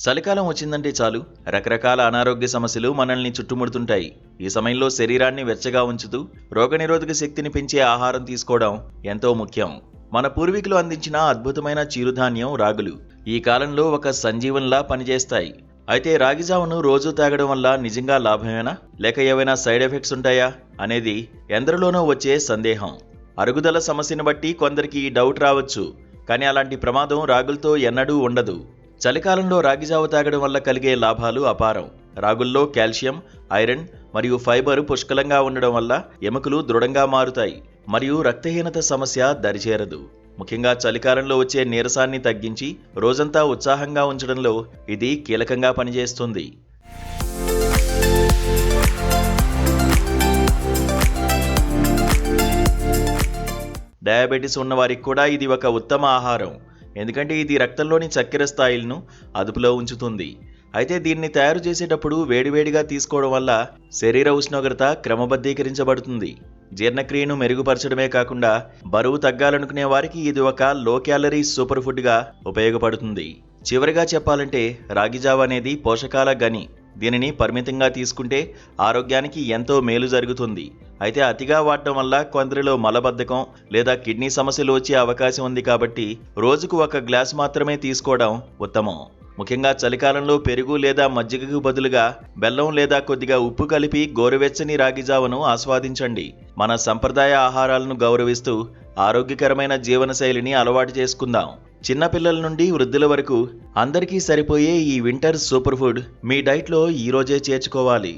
చలికాలం వచ్చిందంటే చాలు రకరకాల అనారోగ్య సమస్యలు మనల్ని చుట్టుముడుతుంటాయి. ఈ సమయంలో శరీరాన్ని వెచ్చగా ఉంచుతూ రోగనిరోధక శక్తిని పెంచే ఆహారం తీసుకోవడం ఎంతో ముఖ్యం. మన పూర్వీకులు అందించిన అద్భుతమైన చిరుధాన్యం రాగులు ఈ కాలంలో ఒక సంజీవంలా పనిచేస్తాయి. అయితే రాగి జావను రోజు తాగడం వల్ల నిజంగా లాభమేనా, లేక ఏవైనా సైడ్ ఎఫెక్ట్స్ ఉంటాయా అనేది ఎందరిలోనో వచ్చే సందేహం. అరుగుదల సమస్యను బట్టి కొందరికి ఈ డౌట్ రావచ్చు, కానీ అలాంటి ప్రమాదం రాగులతో ఎన్నడూ ఉండదు. చలికాలంలో రాగి జావ తాగడం వల్ల కలిగే లాభాలు అపారం. రాగుల్లో కాల్షియం, ఐరన్ మరియు ఫైబర్ పుష్కలంగా ఉండడం వల్ల ఎముకలు దృఢంగా మారుతాయి మరియు రక్తహీనత సమస్య దరిచేరదు. ముఖ్యంగా చలికాలంలో వచ్చే నీరసాన్ని తగ్గించి రోజంతా ఉత్సాహంగా ఉంచడంలో ఇది కీలకంగా పనిచేస్తుంది. డయాబెటీస్ ఉన్నవారికి కూడా ఇది ఒక ఉత్తమ ఆహారం, ఎందుకంటే ఇది రక్తంలోని చక్కెర స్థాయిలను అదుపులో ఉంచుతుంది. అయితే దీన్ని తయారు చేసేటప్పుడు వేడివేడిగా తీసుకోవడం వల్ల శరీర ఉష్ణోగ్రత క్రమబద్ధీకరించబడుతుంది. జీర్ణక్రియను మెరుగుపరచడమే కాకుండా బరువు తగ్గాలనుకునే వారికి ఇది ఒక లో క్యాలరీ సూపర్ ఫుడ్గా ఉపయోగపడుతుంది. చివరిగా చెప్పాలంటే రాగి జావ అనేది పోషకాల గని. దీనిని పరిమితంగా తీసుకుంటే ఆరోగ్యానికి ఎంతో మేలు జరుగుతుంది. అయితే అతిగా వాడటం వల్ల కొందరిలో మలబద్ధకం లేదా కిడ్నీ సమస్యలు వచ్చే అవకాశం ఉంది. కాబట్టి రోజుకు ఒక గ్లాస్ మాత్రమే తీసుకోవడం ఉత్తమం. ముఖ్యంగా చలికాలంలో పెరుగు లేదా మజ్జిగకు బదులుగా బెల్లం లేదా కొద్దిగా ఉప్పు కలిపి గోరువెచ్చని రాగి జావను ఆస్వాదించండి. మన సంప్రదాయ ఆహారాలను గౌరవిస్తూ ఆరోగ్యకరమైన జీవనశైలిని అలవాటు చేసుకుందాం. చిన్నపిల్లల నుండి వృద్ధుల వరకు అందరికీ సరిపోయే ఈ వింటర్ సూపర్ ఫుడ్ మీ డైట్లో ఈరోజే చేర్చుకోవాలి.